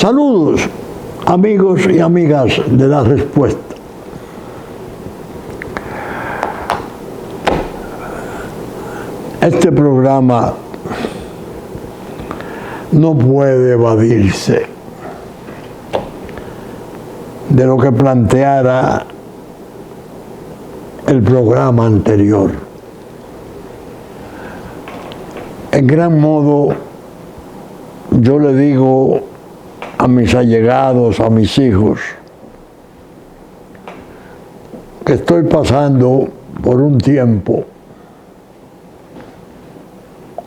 Saludos, amigos y amigas de La Respuesta. Este programa no puede evadirse de lo que planteara el programa anterior. En gran modo, yo le digo a mis allegados, a mis hijos, que estoy pasando por un tiempo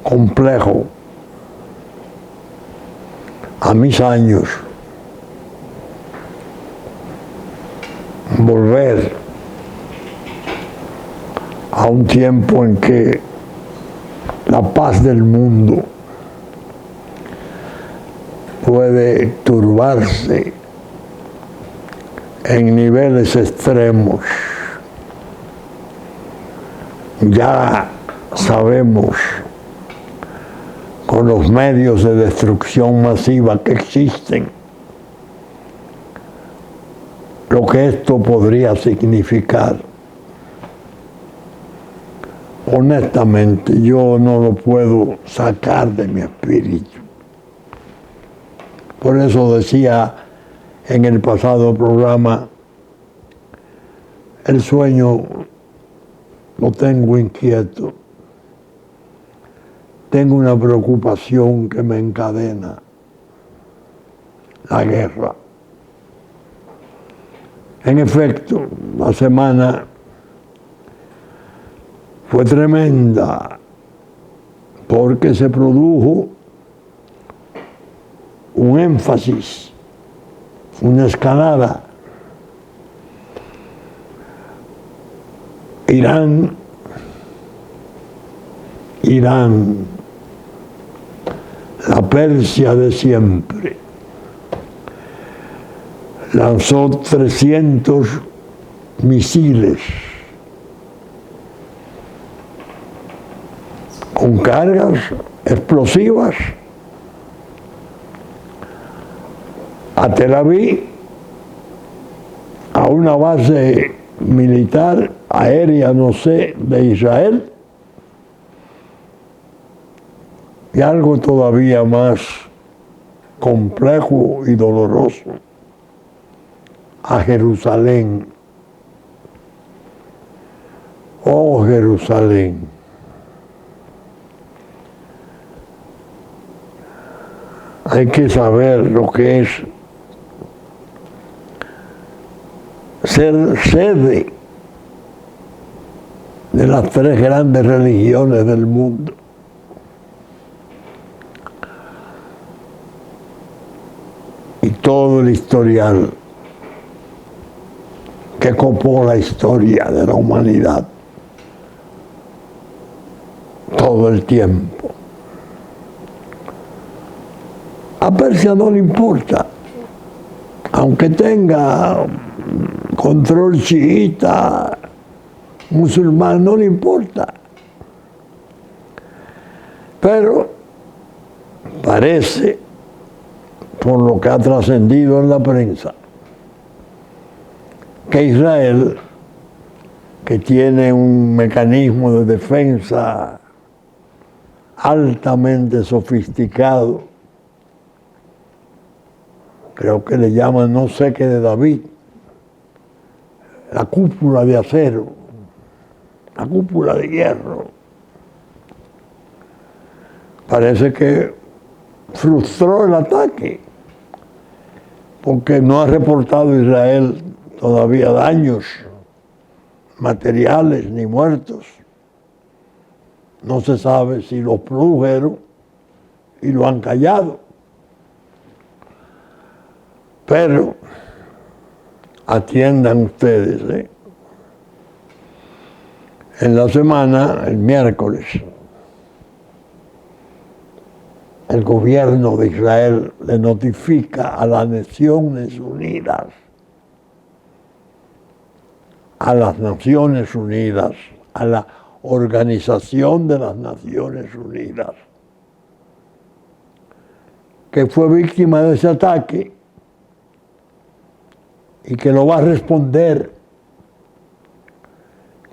complejo. A mis años, volver a un tiempo en que la paz del mundo puede turbarse en niveles extremos. Ya sabemos, con los medios de destrucción masiva que existen, lo que esto podría significar. Honestamente, yo no lo puedo sacar de mi espíritu. Por eso decía en el pasado programa, el sueño lo tengo inquieto. Tengo una preocupación que me encadena: la guerra. En efecto, la semana fue tremenda porque se produjo un énfasis, una escalada. Irán, la Persia de siempre, lanzó 300 misiles con cargas explosivas a Tel Aviv, a una base militar aérea, no sé, de Israel, y algo todavía más complejo y doloroso, a Jerusalén. Oh, Jerusalén. Hay que saber lo que es ser sede de las 3 grandes religiones del mundo. Y todo el historial que copó la historia de la humanidad todo el tiempo. A Persia no le importa, aunque tenga control chiita, musulmán, no le importa. Pero parece, por lo que ha trascendido en la prensa, que Israel, que tiene un mecanismo de defensa altamente sofisticado, creo que le llaman no sé qué de David, la cúpula de acero, la cúpula de hierro, parece que frustró el ataque, porque no ha reportado Israel todavía daños materiales ni muertos. No se sabe si los produjeron y lo han callado. Pero atiendan ustedes, en la semana, el miércoles, el gobierno de Israel le notifica a las Naciones Unidas, a la Organización de las Naciones Unidas, que fue víctima de ese ataque y que lo va a responder,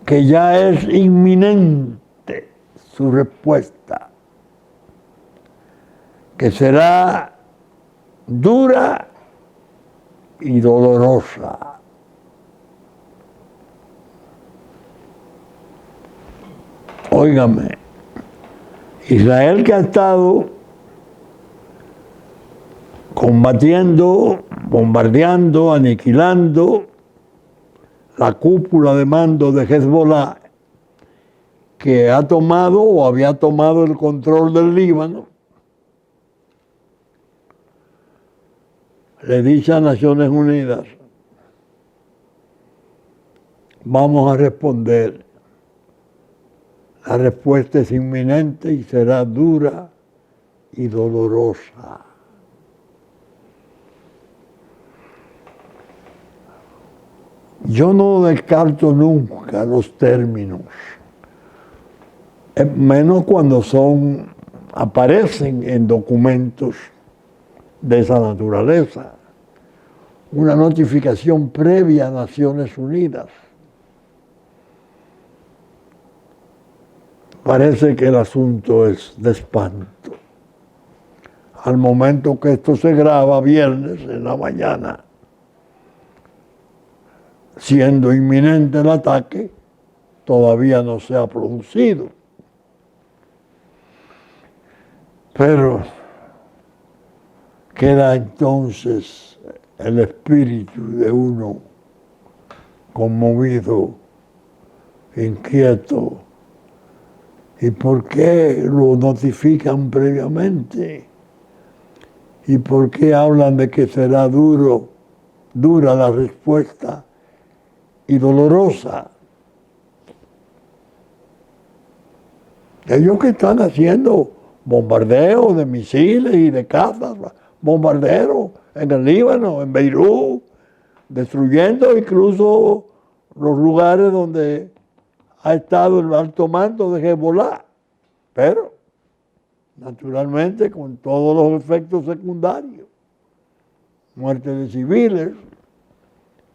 que ya es inminente su respuesta, que será dura y dolorosa. Óigame, Israel, que ha estado combatiendo, bombardeando, aniquilando la cúpula de mando de Hezbollah, que ha tomado o había tomado el control del Líbano, le dice a Naciones Unidas: vamos a responder. La respuesta es inminente y será dura y dolorosa. Yo no descarto nunca los términos, menos cuando aparecen en documentos de esa naturaleza. Una notificación previa a Naciones Unidas. Parece que el asunto es de espanto. Al momento que esto se graba, viernes en la mañana, siendo inminente el ataque, todavía no se ha producido. Pero queda entonces el espíritu de uno conmovido, inquieto. ¿Y por qué lo notifican previamente? ¿Y por qué hablan de que será dura la respuesta y dolorosa? Ellos que están haciendo bombardeos de misiles y de cazas, bombarderos en el Líbano, en Beirut, destruyendo incluso los lugares donde ha estado el alto mando de Hezbollah, pero naturalmente con todos los efectos secundarios, muerte de civiles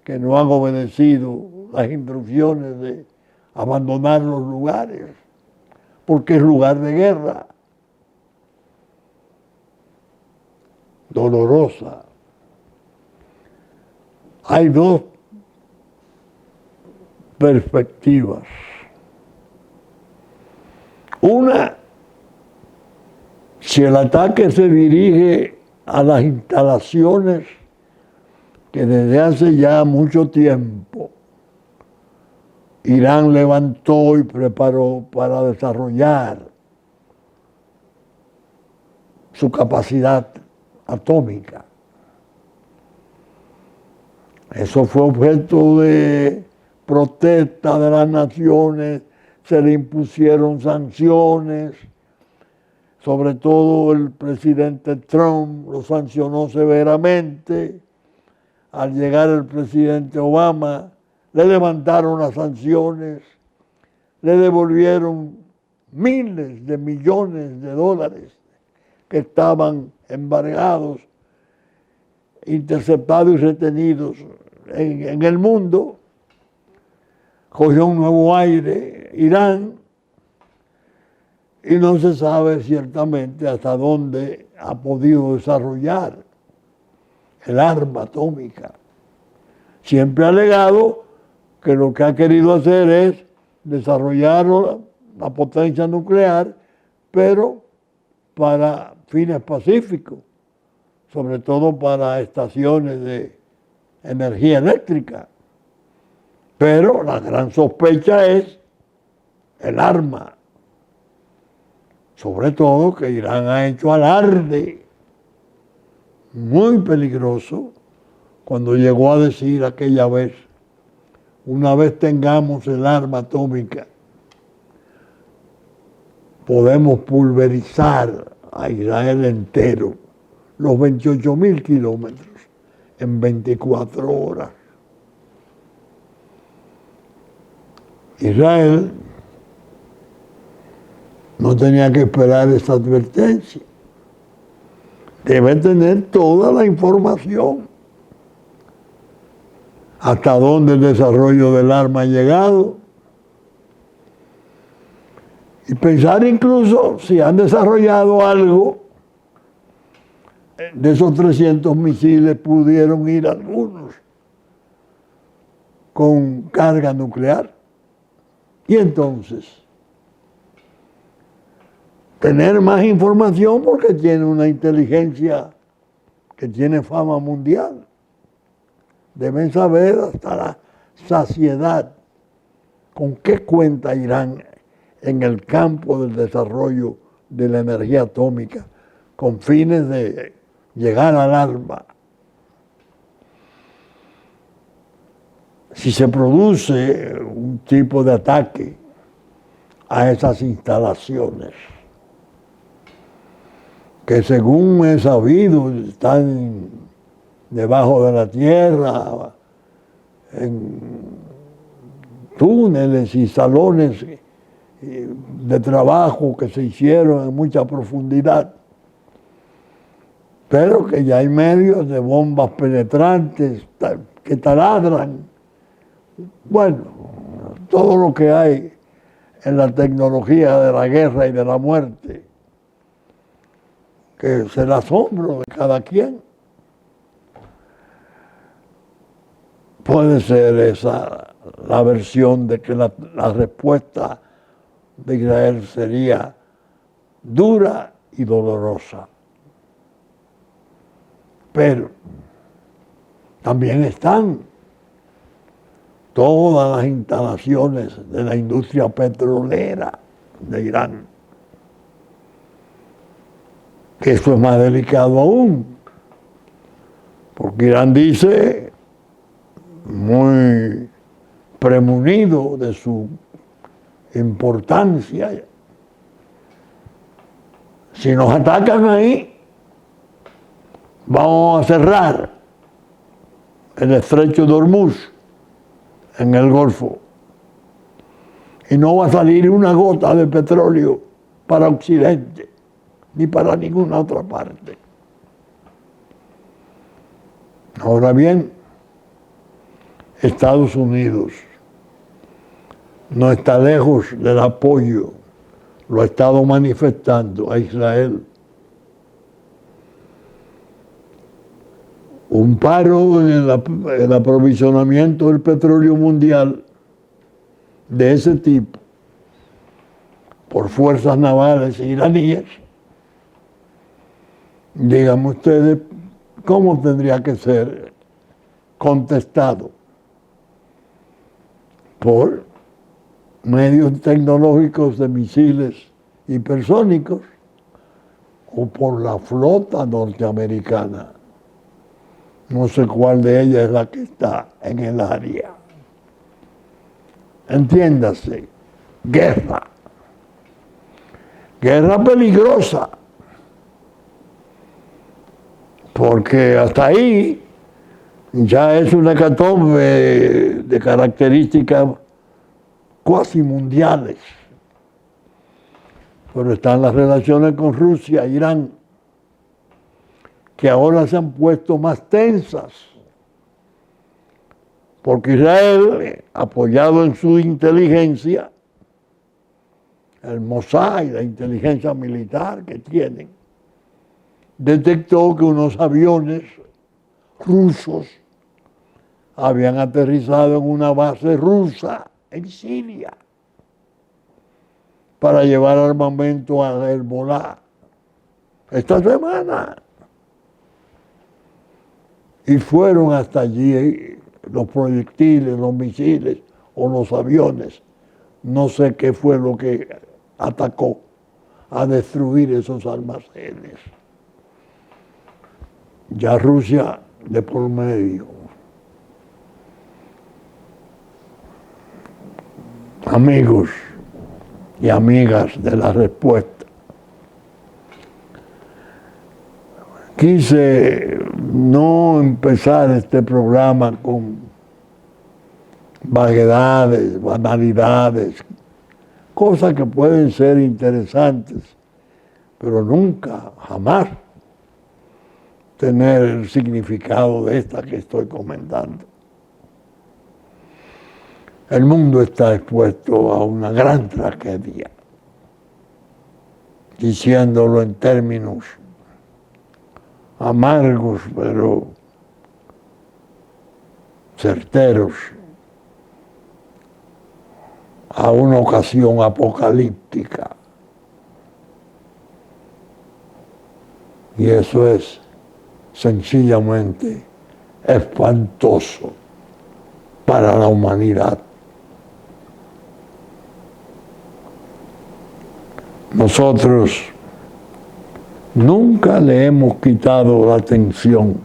que no han obedecido las instrucciones de abandonar los lugares, porque es lugar de guerra, dolorosa. Hay dos perspectivas. Una, si el ataque se dirige a las instalaciones que desde hace ya mucho tiempo Irán levantó y preparó para desarrollar su capacidad atómica. Eso fue objeto de protesta de las naciones, se le impusieron sanciones, sobre todo el presidente Trump lo sancionó severamente. Al llegar el presidente Obama, le levantaron las sanciones, le devolvieron miles de millones de dólares que estaban embargados, interceptados y retenidos en el mundo. Cogió un nuevo aire Irán y no se sabe ciertamente hasta dónde ha podido desarrollar el arma atómica. Siempre ha alegado que lo que ha querido hacer es desarrollar la potencia nuclear, pero para fines pacíficos, sobre todo para estaciones de energía eléctrica. Pero la gran sospecha es el arma. Sobre todo que Irán ha hecho alarde muy peligroso cuando llegó a decir aquella vez: una vez tengamos el arma atómica, podemos pulverizar a Israel entero, los 28.000 kilómetros, en 24 horas. Israel no tenía que esperar esta advertencia. debe tener toda la información. Hasta dónde el desarrollo del arma ha llegado. Y pensar incluso si han desarrollado algo, de esos 300 misiles pudieron ir algunos con carga nuclear. Y entonces, tener más información porque tiene una inteligencia que tiene fama mundial. Deben saber hasta la saciedad con qué cuenta Irán en el campo del desarrollo de la energía atómica con fines de llegar al arma. Si se produce un tipo de ataque a esas instalaciones, que según he sabido están debajo de la tierra, en túneles y salones de trabajo que se hicieron en mucha profundidad, pero que ya hay medios de bombas penetrantes que taladran. Bueno, todo lo que hay en la tecnología de la guerra y de la muerte, que es el asombro de cada quien. Puede ser esa la versión de que la respuesta de Israel sería dura y dolorosa. Pero también están todas las instalaciones de la industria petrolera de Irán, que eso es más delicado aún, porque Irán dice, muy premunido de su importancia, si nos atacan ahí, vamos a cerrar el estrecho de Hormuz en el Golfo y no va a salir una gota de petróleo para Occidente ni para ninguna otra parte. Ahora bien, Estados Unidos no está lejos del apoyo, lo ha estado manifestando a Israel. Un paro en el aprovisionamiento del petróleo mundial de ese tipo por fuerzas navales iraníes, díganme ustedes cómo tendría que ser contestado por medios tecnológicos de misiles hipersónicos o por la flota norteamericana. No sé cuál de ellas es la que está en el área. Entiéndase, guerra. Guerra peligrosa. Porque hasta ahí ya es una hecatombe de características cuasi mundiales. Pero están las relaciones con Rusia, Irán, que ahora se han puesto más tensas, porque Israel, apoyado en su inteligencia, el Mossad y la inteligencia militar que tienen, detectó que unos aviones rusos habían aterrizado en una base rusa en Siria para llevar armamento a Hezbollah esta semana. Y fueron hasta allí los proyectiles, los misiles o los aviones. No sé qué fue lo que atacó a destruir esos almacenes. Ya Rusia de por medio. Amigos y amigas de la respuesta. Quise no empezar este programa con vaguedades, banalidades, cosas que pueden ser interesantes, pero nunca, jamás tener el significado de esta que estoy comentando. El mundo está expuesto a una gran tragedia, diciéndolo en términos amargos pero certeros, a una ocasión apocalíptica. Y eso es sencillamente espantoso para la humanidad. Nosotros nunca le hemos quitado la atención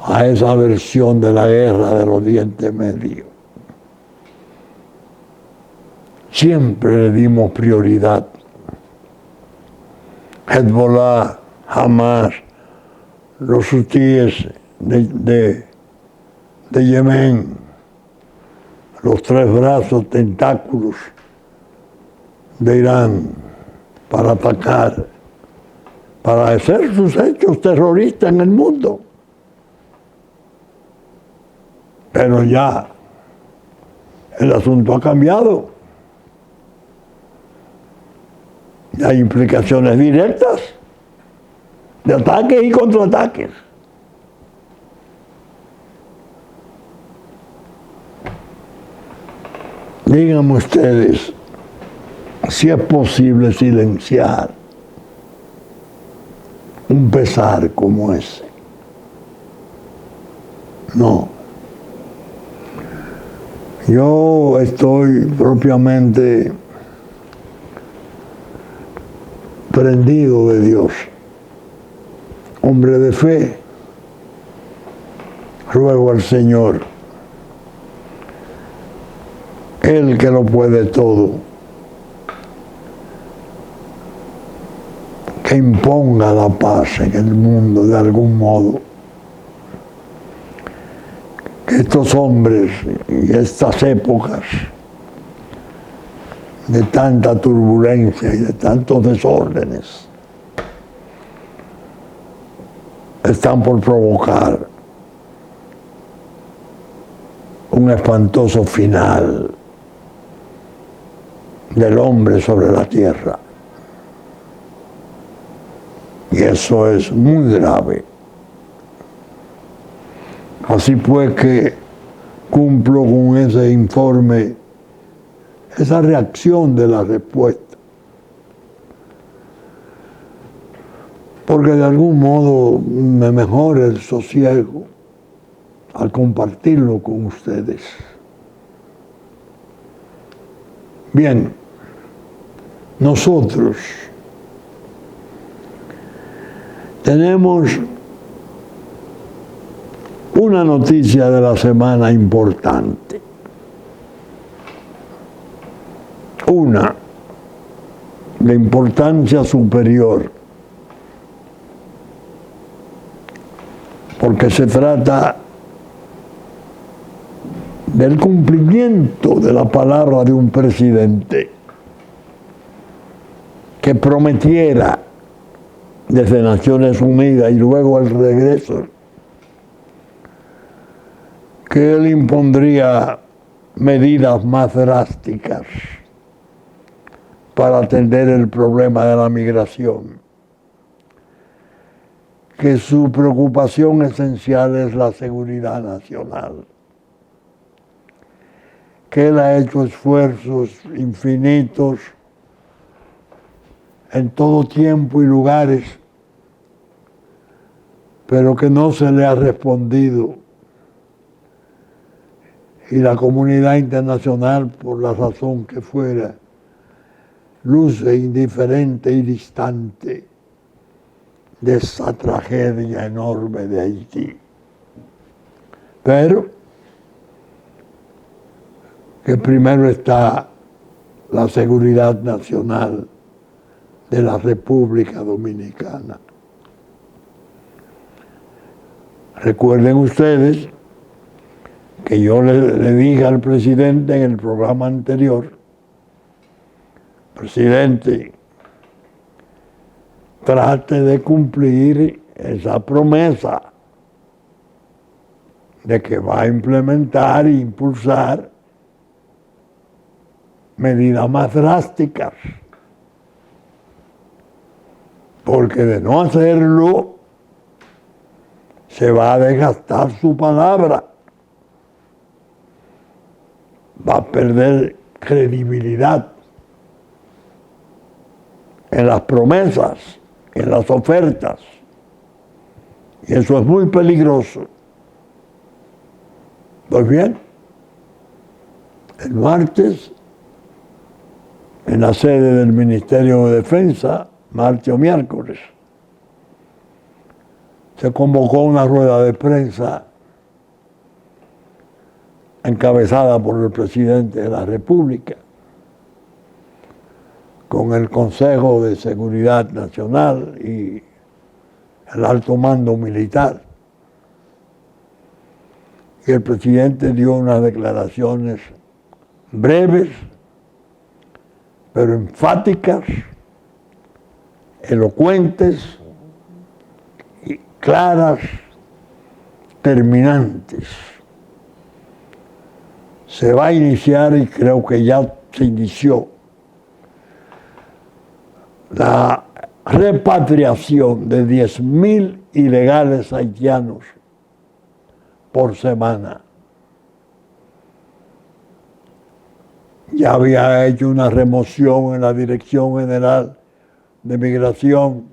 a esa versión de la guerra de los Dientes Medios. Siempre le dimos prioridad. Hezbollah, Hamas, los hutíes de Yemen, los tres brazos tentáculos de Irán para atacar, para hacer sus hechos terroristas en el mundo. Pero ya el asunto ha cambiado. Y hay implicaciones directas de ataques y contraataques. Díganme ustedes si es posible silenciar un pesar como ese. No. Yo estoy propiamente prendido de Dios, hombre de fe. Ruego al Señor, Él que lo puede todo, que imponga la paz en el mundo de algún modo. Que estos hombres y estas épocas de tanta turbulencia y de tantos desórdenes están por provocar un espantoso final del hombre sobre la tierra. Y eso es muy grave. Así pues que cumplo con ese informe, esa reacción de la respuesta. Porque de algún modo me mejora el sosiego al compartirlo con ustedes. Bien, nosotros tenemos una noticia de la semana importante. Una de importancia superior, porque se trata del cumplimiento de la palabra de un presidente que prometiera desde Naciones Unidas y luego al regreso que él impondría medidas más drásticas para atender el problema de la migración, que su preocupación esencial es la seguridad nacional, que él ha hecho esfuerzos infinitos en todo tiempo y lugares, pero que no se le ha respondido. Y la comunidad internacional, por la razón que fuera, luce indiferente y distante de esa tragedia enorme de Haití. Pero que primero está la seguridad nacional de la República Dominicana. Recuerden ustedes que yo le dije al presidente en el programa anterior: presidente, trate de cumplir esa promesa de que va a implementar e impulsar medidas más drásticas, porque de no hacerlo se va a desgastar su palabra, va a perder credibilidad en las promesas, en las ofertas, y eso es muy peligroso. Pues bien, el martes, en la sede del Ministerio de Defensa, martes o miércoles, se convocó una rueda de prensa encabezada por el presidente de la República, con el Consejo de Seguridad Nacional y el alto mando militar. Y el presidente dio unas declaraciones breves, pero enfáticas, elocuentes, y claras, terminantes. Se va a iniciar, y creo que ya se inició, la repatriación de 10.000 ilegales haitianos por semana. Ya había hecho una remoción en la Dirección General de Migración,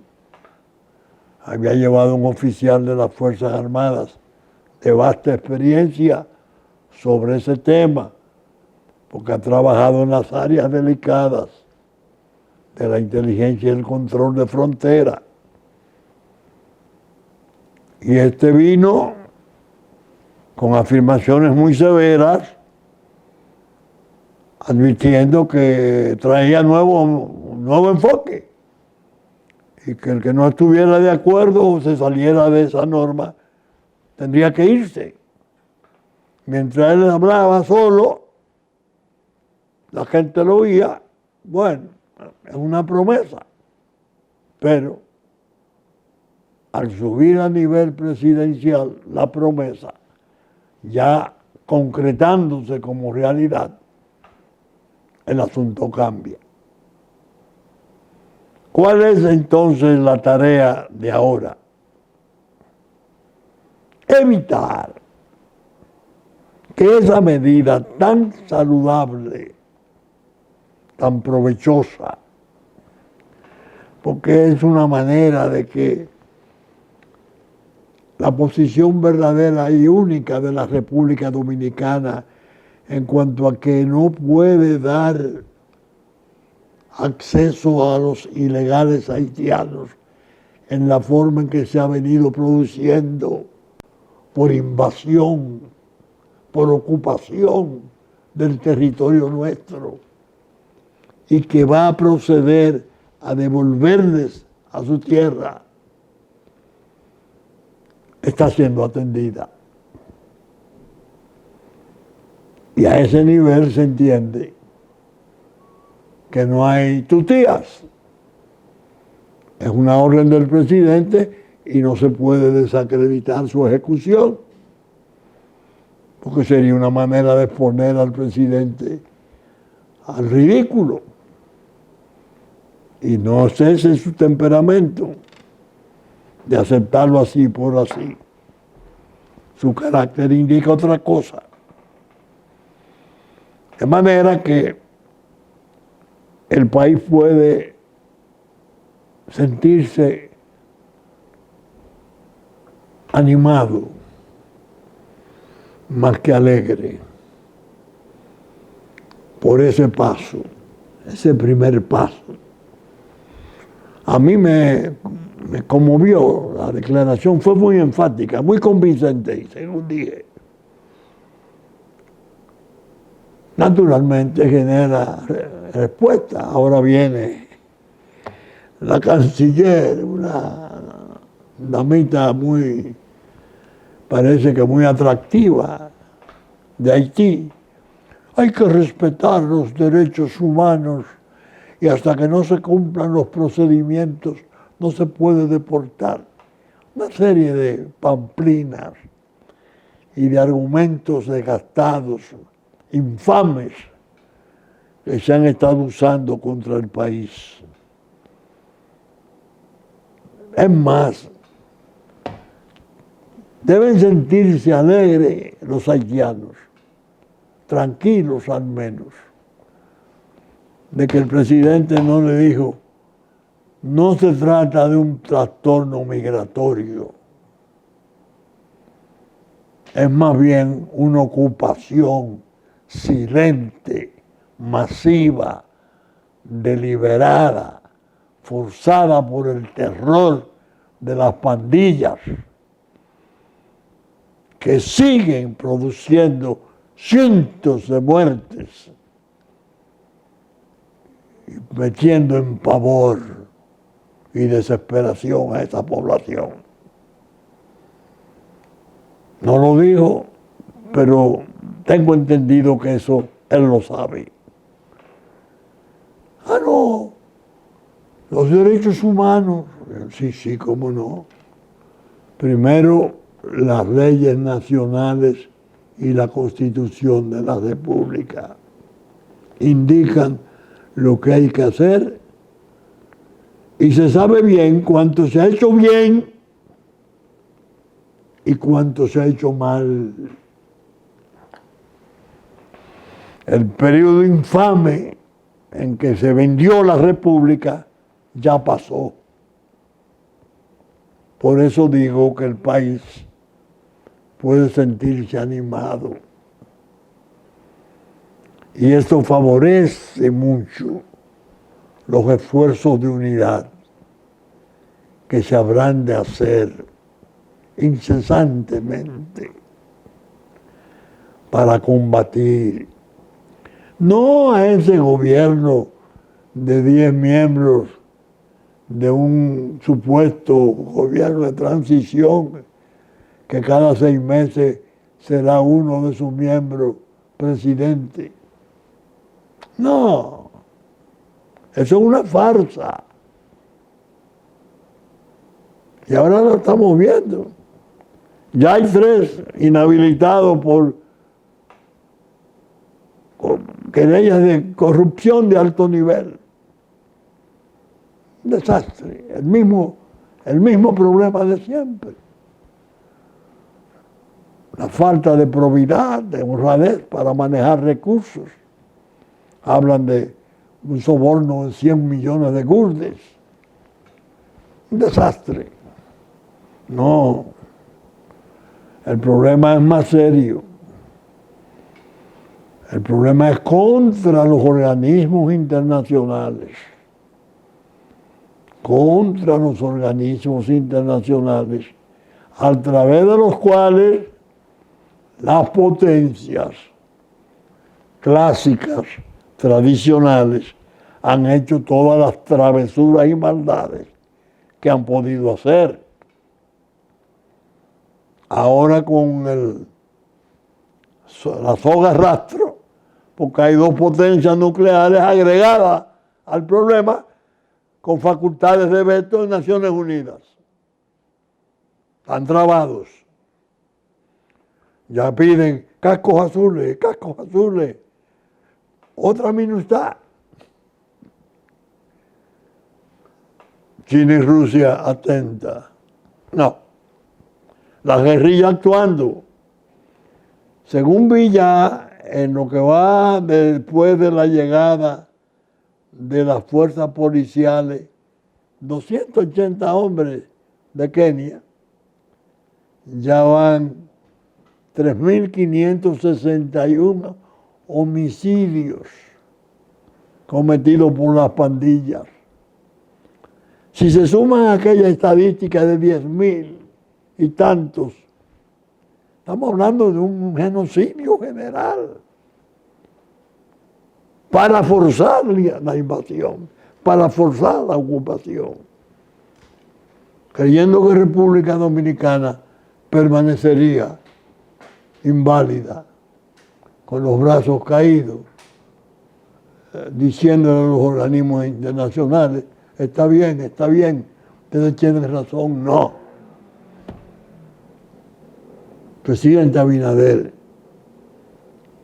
había llevado un oficial de las Fuerzas Armadas de vasta experiencia sobre ese tema, porque ha trabajado en las áreas delicadas de la inteligencia y el control de frontera. Y este vino con afirmaciones muy severas, advirtiendo que traía un nuevo enfoque, y que el que no estuviera de acuerdo o se saliera de esa norma tendría que irse. Mientras él hablaba solo, la gente lo oía. Bueno, es una promesa, pero al subir a nivel presidencial la promesa, ya concretándose como realidad, el asunto cambia. ¿Cuál es entonces la tarea de ahora? Evitar que esa medida tan saludable, tan provechosa, porque es una manera de que la posición verdadera y única de la República Dominicana en cuanto a que no puede dar acceso a los ilegales haitianos en la forma en que se ha venido produciendo, por invasión, por ocupación del territorio nuestro, y que va a proceder a devolverles a su tierra, está siendo atendida. Y a ese nivel se entiende que no hay tutías. Es una orden del presidente y no se puede desacreditar su ejecución, porque sería una manera de exponer al presidente al ridículo. Y no es ese su temperamento, de aceptarlo así por así. Su carácter indica otra cosa. De manera que el país puede sentirse animado, más que alegre, por ese paso, ese primer paso. A mí me conmovió, la declaración fue muy enfática, muy convincente, según dije. Naturalmente genera respuesta. Ahora viene la canciller, una damita muy, parece que muy atractiva, de Haití. Hay que respetar los derechos humanos y hasta que no se cumplan los procedimientos no se puede deportar. una serie de pamplinas y de argumentos desgastados, infames, que se han estado usando contra el país. Es más, deben sentirse alegres los haitianos, tranquilos al menos, de que el presidente no le dijo, no se trata de un trastorno migratorio, es más bien una ocupación silente, masiva, deliberada, forzada por el terror de las pandillas que siguen produciendo cientos de muertes y metiendo en pavor y desesperación a esa población. No lo dijo, pero tengo entendido que eso él lo sabe. Ah, no, los derechos humanos, sí, cómo no. Primero, las leyes nacionales y la Constitución de la República indican lo que hay que hacer y se sabe bien cuánto se ha hecho bien y cuánto se ha hecho mal. El periodo infame en que se vendió la República ya pasó. Por eso digo que el país puede sentirse animado. Y esto favorece mucho los esfuerzos de unidad que se habrán de hacer incesantemente para combatir no a ese gobierno de 10 miembros de un supuesto gobierno de transición que cada 6 meses será uno de sus miembros presidente. No, eso es una farsa. Y ahora lo estamos viendo. Ya hay 3 inhabilitados por querellas de corrupción de alto nivel. Un desastre, el mismo problema de siempre. La falta de probidad, de honradez para manejar recursos. Hablan de un soborno de 100 millones de guldes. Un desastre. No, el problema es más serio. El problema es contra los organismos internacionales. Contra los organismos internacionales, a través de los cuales las potencias clásicas, tradicionales, han hecho todas las travesuras y maldades que han podido hacer. Ahora con la soga rastro, porque hay 2 potencias nucleares agregadas al problema con facultades de veto en Naciones Unidas. Están trabados. Ya piden cascos azules, cascos azules. Otra minutad. China y Rusia atenta. No. La guerrilla actuando. Según vi ya, en lo que va después de la llegada de las fuerzas policiales, 280 hombres de Kenia, ya van 3.561 homicidios cometidos por las pandillas. Si se suman aquella estadística de 10.000 y tantos, estamos hablando de un genocidio general para forzar la invasión, para forzar la ocupación, creyendo que República Dominicana permanecería inválida, con los brazos caídos, diciéndole a los organismos internacionales, está bien, ustedes tienen razón. No, presidente Abinader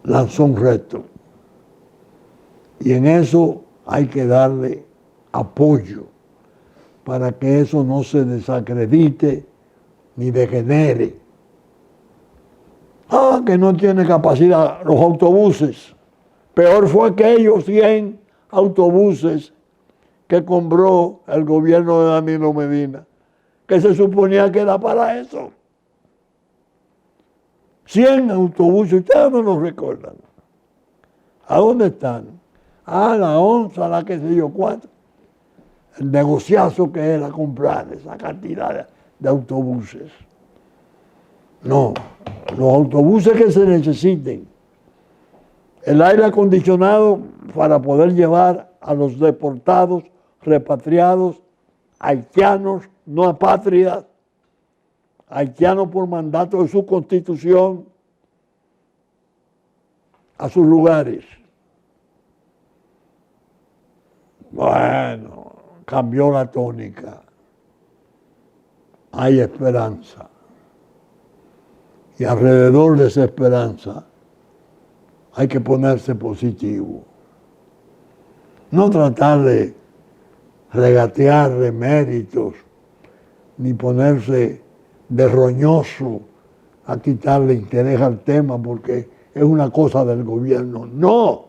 lanzó un reto. Y en eso hay que darle apoyo para que eso no se desacredite ni degenere. Que no tiene capacidad los autobuses. Peor fue aquellos 100 autobuses que compró el gobierno de Danilo Medina, que se suponía que era para eso. 100 autobuses, ustedes no lo recuerdan. ¿A dónde están? La onza, la qué sé yo cuánto. El negociazo que era comprar esa cantidad de autobuses. No, los autobuses que se necesiten. El aire acondicionado para poder llevar a los deportados, repatriados, haitianos, no apátridas, haitianos por mandato de su constitución, a sus lugares. Bueno, cambió la tónica. Hay esperanza. Y alrededor de esa esperanza hay que ponerse positivo. No tratar de regatear de méritos, ni ponerse de roñoso a quitarle interés al tema porque es una cosa del gobierno. No,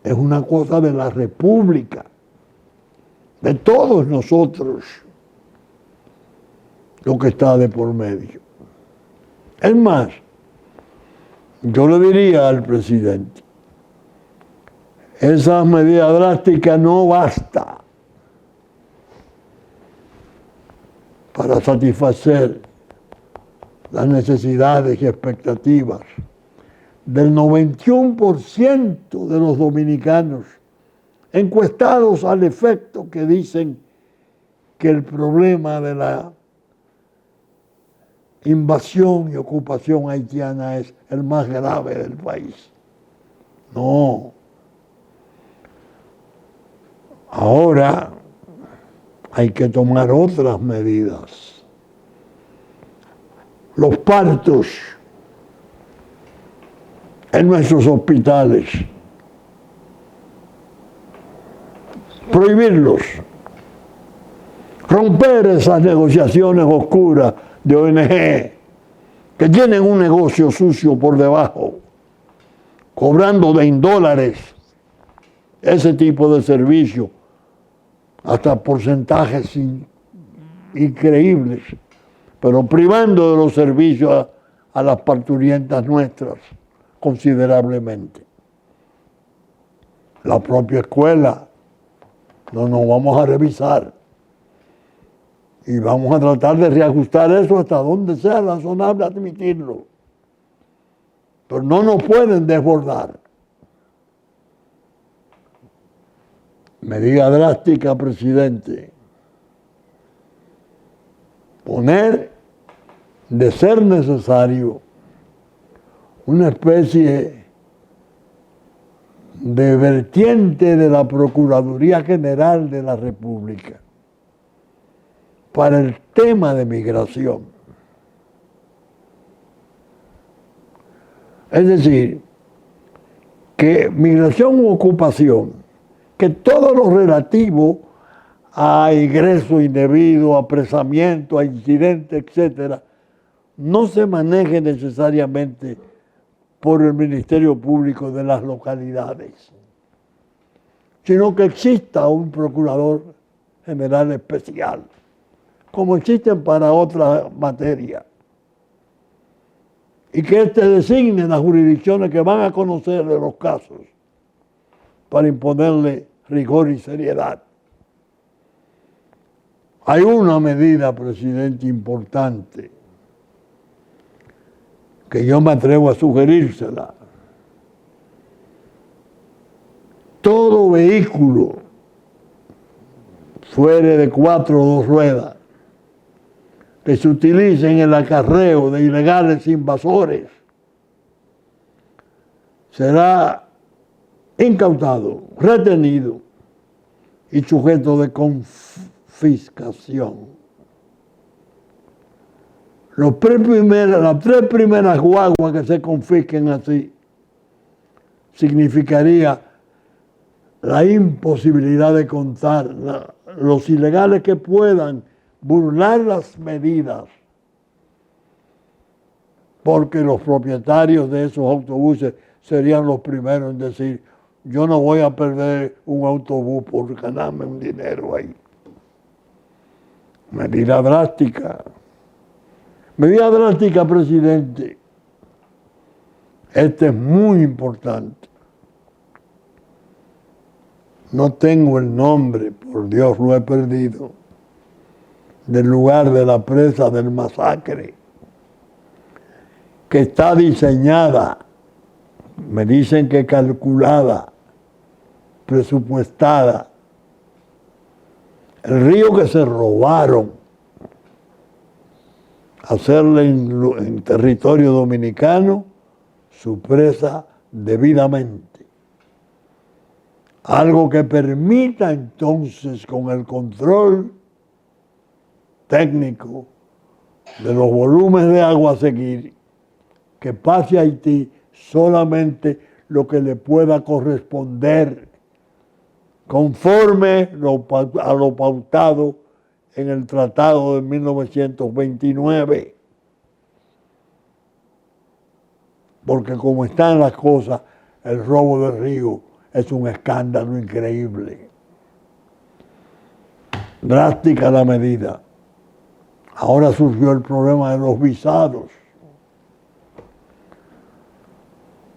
es una cosa de la República, de todos nosotros, lo que está de por medio. Es más, yo le diría al presidente, esa medida drástica no basta para satisfacer las necesidades y expectativas del 91% de los dominicanos encuestados al efecto que dicen que el problema de la invasión y ocupación haitiana es el más grave del país. No. Ahora hay que tomar otras medidas. Los partos en nuestros hospitales, prohibirlos, romper esas negociaciones oscuras de ONG que tienen un negocio sucio por debajo, cobrando en dólares ese tipo de servicio, hasta porcentajes increíbles, pero privando de los servicios a las parturientas nuestras considerablemente. La propia escuela, no nos vamos a revisar. Y vamos a tratar de reajustar eso hasta donde sea razonable admitirlo. Pero no nos pueden desbordar. Medida drástica, presidente. Poner, de ser necesario, una especie de vertiente de la Procuraduría General de la República para el tema de migración. Es decir, que migración u ocupación, que todo lo relativo a ingreso indebido, a apresamiento, a incidente, etcétera, no se maneje necesariamente por el Ministerio Público de las localidades, sino que exista un procurador general especial, como existen para otras materias, y que éste designe las jurisdicciones que van a conocer de los casos para imponerle rigor y seriedad. Hay una medida, presidente, importante, que yo me atrevo a sugerírsela. Todo vehículo fuera de 4 o 2 ruedas que se utilicen en el acarreo de ilegales invasores será incautado, retenido y sujeto de confiscación. las tres primeras guaguas que se confisquen así, significaría la imposibilidad de contar los ilegales que puedan burlar las medidas, porque los propietarios de esos autobuses serían los primeros en decir, yo no voy a perder un autobús por ganarme un dinero ahí. Medida drástica. Medida drástica, presidente. Este es muy importante. No tengo el nombre, por Dios lo he perdido, del lugar de la presa del masacre, que está diseñada, me dicen que calculada, presupuestada. El río que se robaron, hacerle en territorio dominicano su presa debidamente. Algo que permita entonces, con el control técnico de los volúmenes de agua a seguir, que pase a Haití solamente lo que le pueda corresponder conforme a lo pautado en el Tratado de 1929. Porque como están las cosas, el robo del río es un escándalo increíble. Drástica la medida. Ahora surgió el problema de los visados.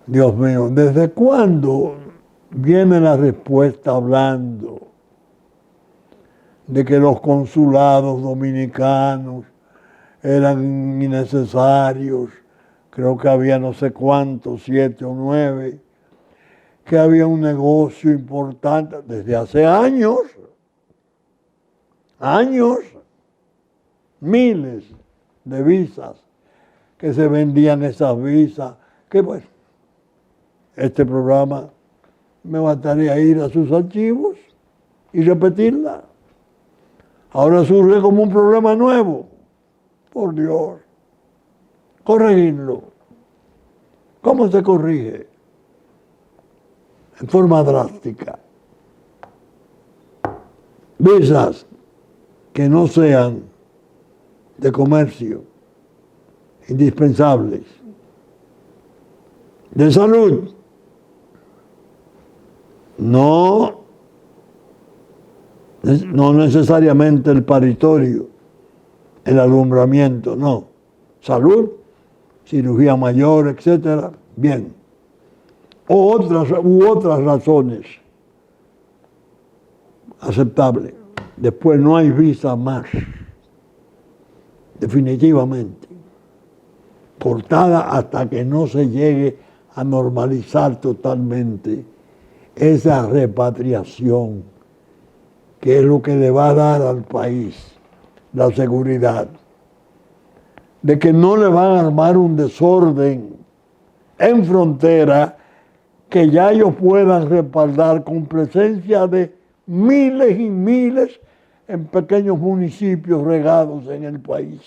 Dios mío, ¿desde cuándo viene la respuesta hablando de que los consulados dominicanos eran innecesarios? Creo que había no sé cuántos, 7 o 9, que había un negocio importante desde hace años, miles de visas, que se vendían esas visas, que bueno, este programa me bastaría ir a sus archivos y repetirla. Ahora surge como un problema nuevo. Por Dios. Corregirlo. ¿Cómo se corrige? En forma drástica. Visas que no sean de comercio, indispensables. De salud, no necesariamente el paritorio, el alumbramiento, no. Salud, cirugía mayor, etcétera, bien. U otras razones aceptables. Después no hay visa más, definitivamente. Cortada hasta que no se llegue a normalizar totalmente esa repatriación, que es lo que le va a dar al país la seguridad de que no le van a armar un desorden en frontera que ya ellos puedan respaldar con presencia de miles y miles en pequeños municipios regados en el país.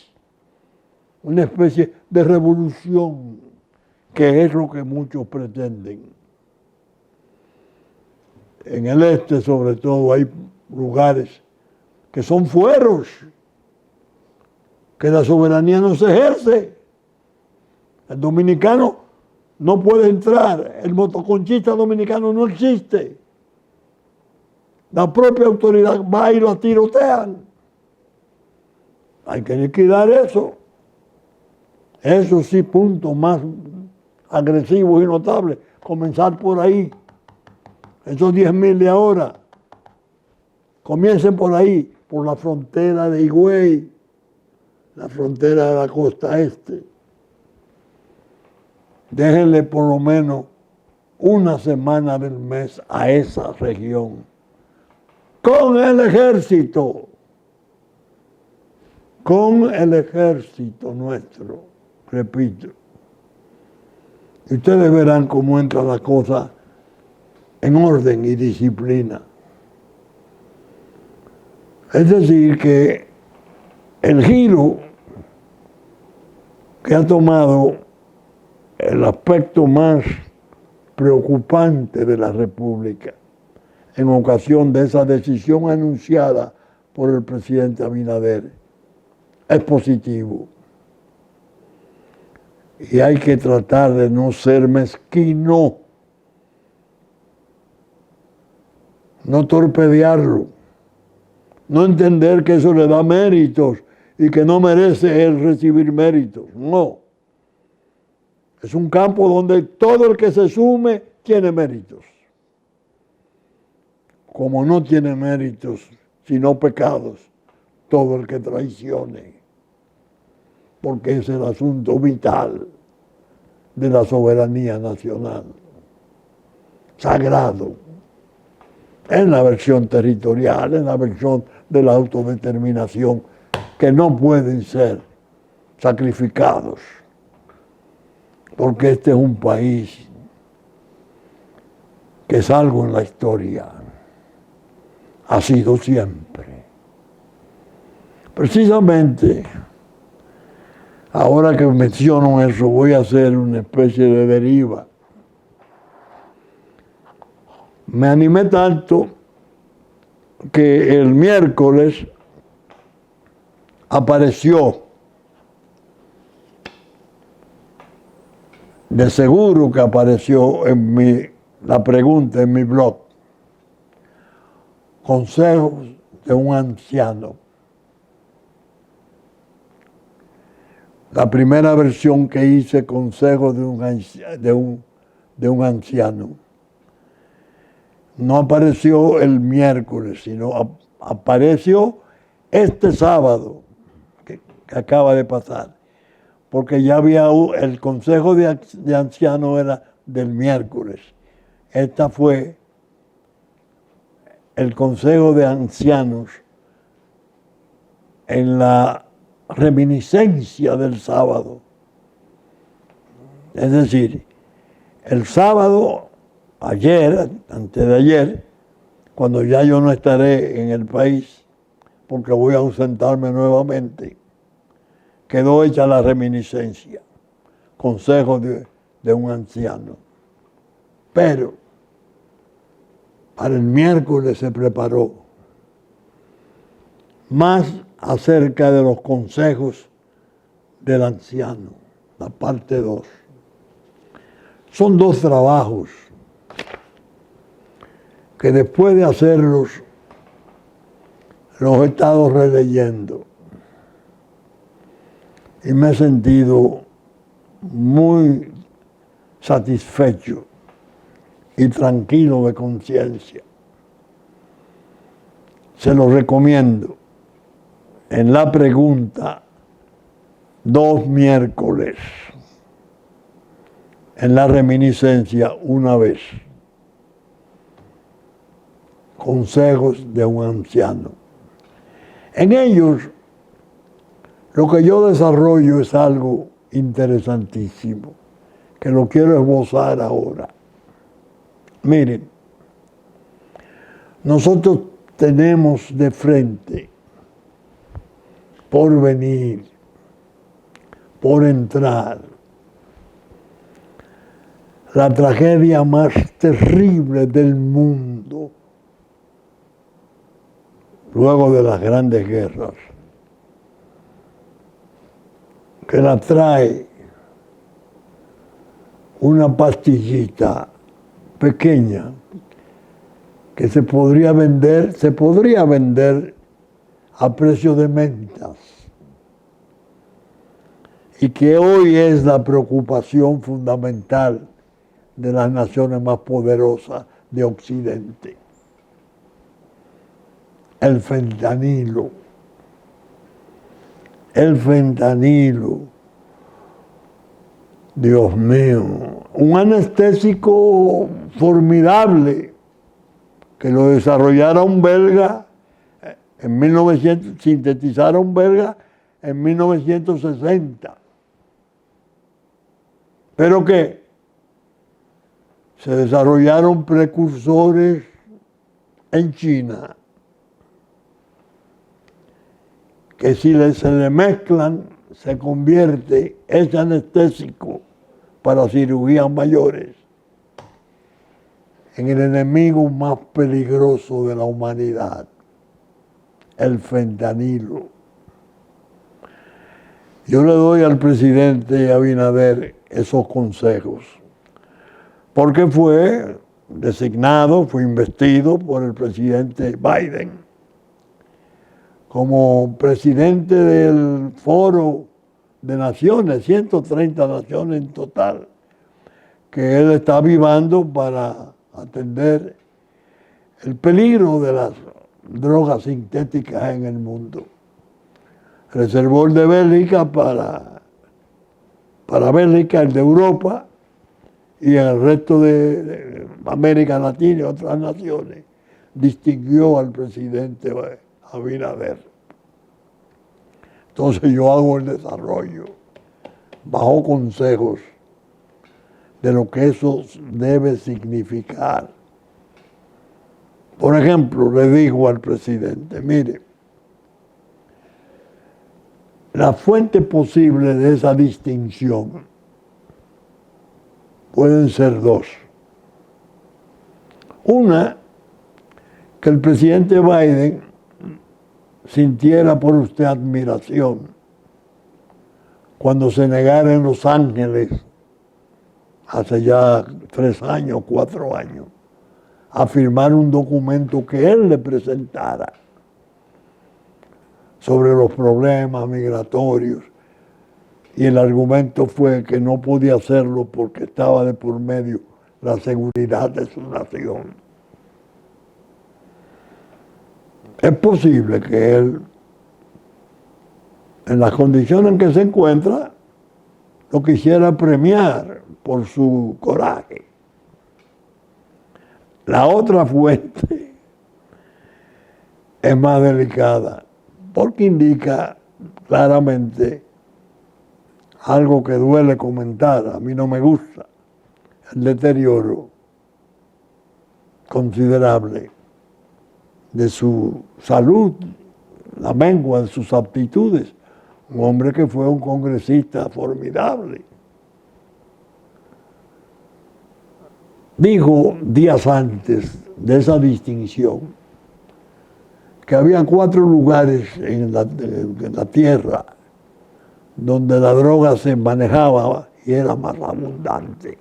Una especie de revolución, que es lo que muchos pretenden. En el este, sobre todo, hay lugares que son fueros, que la soberanía no se ejerce. El dominicano no puede entrar, el motoconchista dominicano no existe. La propia autoridad va y lo tirotean. Hay que liquidar eso. Eso sí, punto más agresivo y notable. Comenzar por ahí. Esos 10,000 de ahora. Comiencen por ahí, por la frontera de Higüey, la frontera de la costa este. Déjenle por lo menos una semana del mes a esa región. Con el ejército. Con el ejército nuestro, repito. Y ustedes verán cómo entra la cosa en orden y disciplina. Es decir, que el giro que ha tomado el aspecto más preocupante de la República en ocasión de esa decisión anunciada por el presidente Abinader. Es positivo. Y hay que tratar de no ser mezquino, no torpedearlo, no entender que eso le da méritos y que no merece él recibir méritos. No. Es un campo donde todo el que se sume tiene méritos. Como no tiene méritos, sino pecados, todo el que traicione. Porque es el asunto vital de la soberanía nacional. Sagrado. En la versión territorial, en la versión de la autodeterminación, que no pueden ser sacrificados. Porque este es un país que es algo en la historia. Ha sido siempre. Precisamente, ahora que menciono eso, voy a hacer una especie de deriva. Me animé tanto que el miércoles apareció, de seguro que apareció en la pregunta en mi blog, consejos de un anciano. La primera versión que hice, consejos de un anciano. No apareció el miércoles, sino apareció este sábado que acaba de pasar. Porque ya había el consejo de anciano era del miércoles. Esta fue el consejo de ancianos en la reminiscencia del sábado. Es decir, el sábado, ayer, antes de ayer, cuando ya yo no estaré en el país, porque voy a ausentarme nuevamente, quedó hecha la reminiscencia, consejo de un anciano. Pero para el miércoles se preparó más acerca de los consejos del anciano, la parte 2. Son 2 trabajos que después de hacerlos los he estado releyendo y me he sentido muy satisfecho y tranquilo de conciencia. Se los recomiendo. En la pregunta 2 miércoles, en la reminiscencia 1 vez. Consejos de un anciano. En ellos, lo que yo desarrollo es algo interesantísimo, que lo quiero esbozar ahora. Miren, nosotros tenemos de frente, por venir, por entrar, la tragedia más terrible del mundo, luego de las grandes guerras, que la trae una pastillita pequeña que se podría vender a precio de mentas y que hoy es la preocupación fundamental de las naciones más poderosas de Occidente. El fentanilo. El fentanilo. Dios mío. Un anestésico formidable que lo desarrollara un belga en 1900, sintetizara un belga en 1960. Pero que se desarrollaron precursores en China que si se le mezclan se convierte, es anestésico para cirugías mayores, en el enemigo más peligroso de la humanidad, el fentanilo. Yo le doy al presidente Abinader esos consejos, porque fue designado, fue investido por el presidente Biden como presidente del Foro de Naciones, 130 naciones en total, que él está avivando para atender el peligro de las drogas sintéticas en el mundo. Reservó el de Bélgica para Bélgica, el de Europa, y en el resto de América Latina y otras naciones distinguió al presidente Abinader. Entonces yo hago el desarrollo bajo consejos de lo que eso debe significar. Por ejemplo, le digo al presidente, mire, la fuente posible de esa distinción pueden ser dos. Una, que el presidente Biden sintiera por usted admiración cuando se negara en Los Ángeles, hace ya 3 años, 4 años, a firmar un documento que él le presentara sobre los problemas migratorios. Y el argumento fue que no podía hacerlo porque estaba de por medio la seguridad de su nación. Es posible que él, en las condiciones en que se encuentra, lo quisiera premiar por su coraje. La otra fuente es más delicada, porque indica claramente algo que duele comentar, a mí no me gusta, el deterioro considerable de su salud, la mengua de sus aptitudes. Un hombre que fue un congresista formidable. Dijo días antes de esa distinción que había 4 lugares en la tierra donde la droga se manejaba y era más abundante.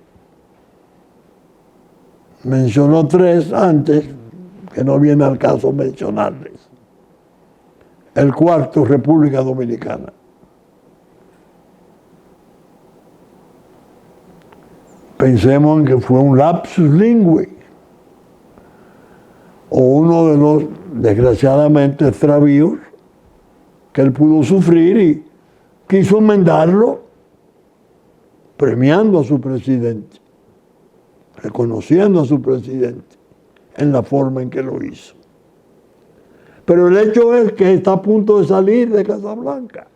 Mencionó 3 antes, que no viene al caso mencionarles. El cuarto, República Dominicana. Pensemos en que fue un lapsus lingüe, o uno de los, desgraciadamente, extravíos que él pudo sufrir y quiso enmendarlo premiando a su presidente, reconociendo a su presidente en la forma en que lo hizo. Pero el hecho es que está a punto de salir de Casablanca.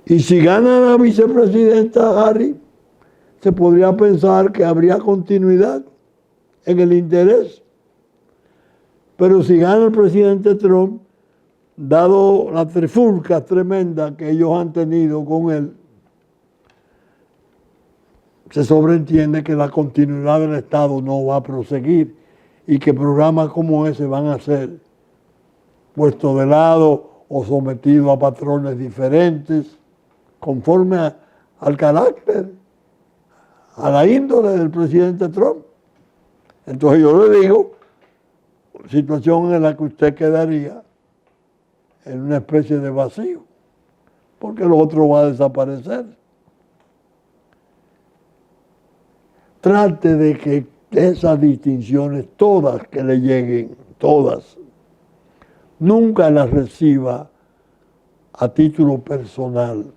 Y si gana la vicepresidenta Harris, se podría pensar que habría continuidad en el interés. Pero si gana el presidente Trump, dado la trifulca tremenda que ellos han tenido con él, se sobreentiende que la continuidad del Estado no va a proseguir y que programas como ese van a ser puestos de lado o sometidos a patrones diferentes conforme al carácter, a la índole del presidente Trump. Entonces yo le digo, situación en la que usted quedaría en una especie de vacío, porque lo otro va a desaparecer. Trate de que esas distinciones, todas que le lleguen, todas, nunca las reciba a título personal,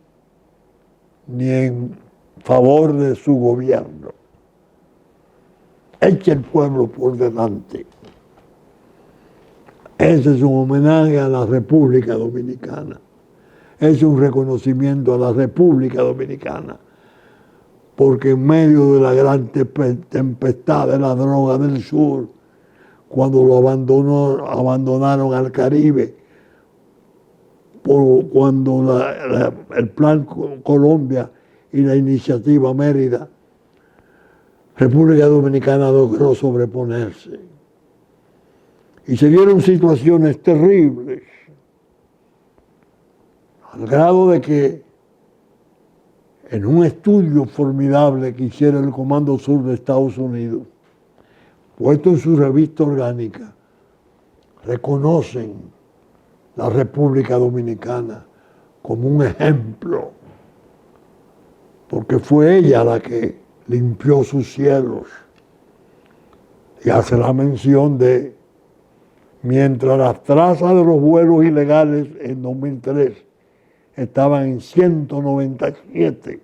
ni en favor de su gobierno. Eche el pueblo por delante. Ese es un homenaje a la República Dominicana. Es un reconocimiento a la República Dominicana. Porque en medio de la gran tempestad de la droga del sur, cuando lo abandonaron al Caribe, cuando el Plan Colombia y la Iniciativa Mérida, República Dominicana logró sobreponerse. Y se dieron situaciones terribles, al grado de que en un estudio formidable que hiciera el Comando Sur de Estados Unidos, puesto en su revista orgánica, reconocen la República Dominicana como un ejemplo, porque fue ella la que limpió sus cielos. Y hace la mención de, mientras las trazas de los vuelos ilegales en 2003 estaban en 197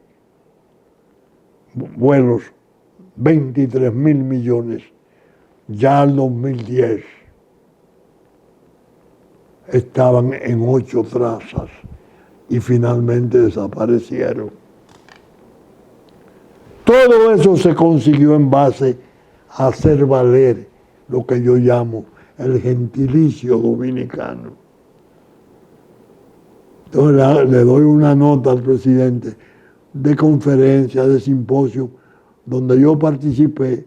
vuelos, 23.000 millones, ya al 2010 estaban en 8 trazas y finalmente desaparecieron. Todo eso se consiguió en base a hacer valer lo que yo llamo el gentilicio dominicano. Entonces le doy una nota al presidente de conferencia, de simposio, donde yo participé,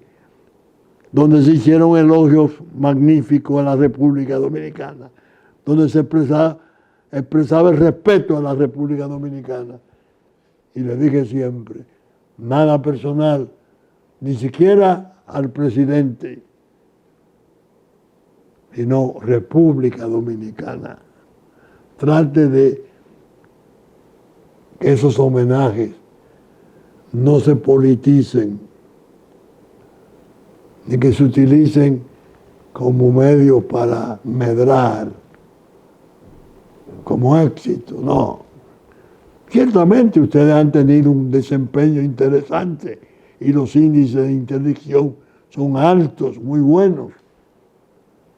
donde se hicieron elogios magníficos a la República Dominicana, donde se expresaba el respeto a la República Dominicana. Y le dije siempre, nada personal, ni siquiera al presidente, sino República Dominicana. Trate de que esos homenajes no se politicen, ni que se utilicen como medio para medrar, como éxito, no. Ciertamente ustedes han tenido un desempeño interesante y los índices de interdicción son altos, muy buenos,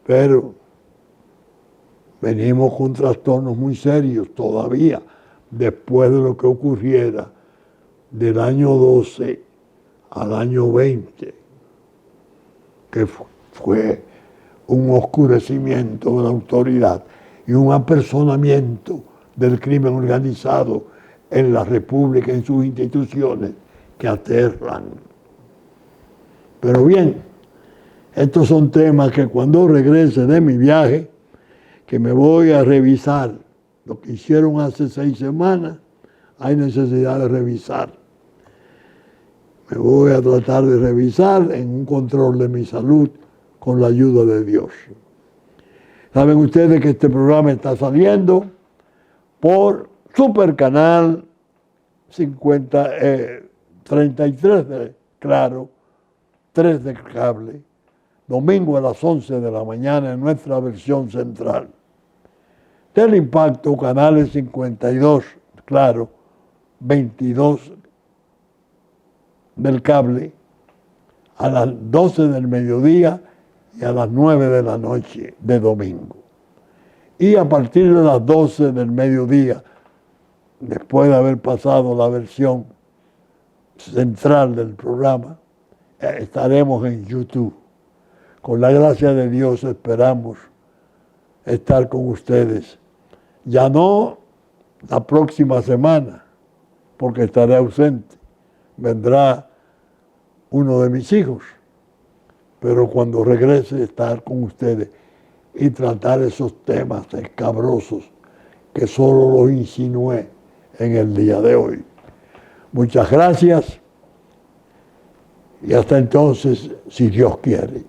pero venimos con trastornos muy serios todavía, después de lo que ocurriera del año 12 al año 20, que fue un oscurecimiento de la autoridad y un apersonamiento del crimen organizado en la República, en sus instituciones, que aterran. Pero bien, estos son temas que cuando regrese de mi viaje, que me voy a revisar lo que hicieron hace 6 semanas, hay necesidad de revisar. Me voy a tratar de revisar en un control de mi salud con la ayuda de Dios. Saben ustedes que este programa está saliendo por Supercanal 33 de Claro, 3 de Cable, domingo a las 11 de la mañana en nuestra versión central. Teleimpacto, canales 52, Claro, 22 del Cable, a las 12 del mediodía y a las 9 de la noche de domingo. Y a partir de las 12 del mediodía, después de haber pasado la versión central del programa, estaremos en YouTube. Con la gracia de Dios esperamos estar con ustedes. Ya no la próxima semana, porque estaré ausente. Vendrá uno de mis hijos, pero cuando regrese estar con ustedes y tratar esos temas escabrosos que solo los insinué en el día de hoy. Muchas gracias y hasta entonces, si Dios quiere.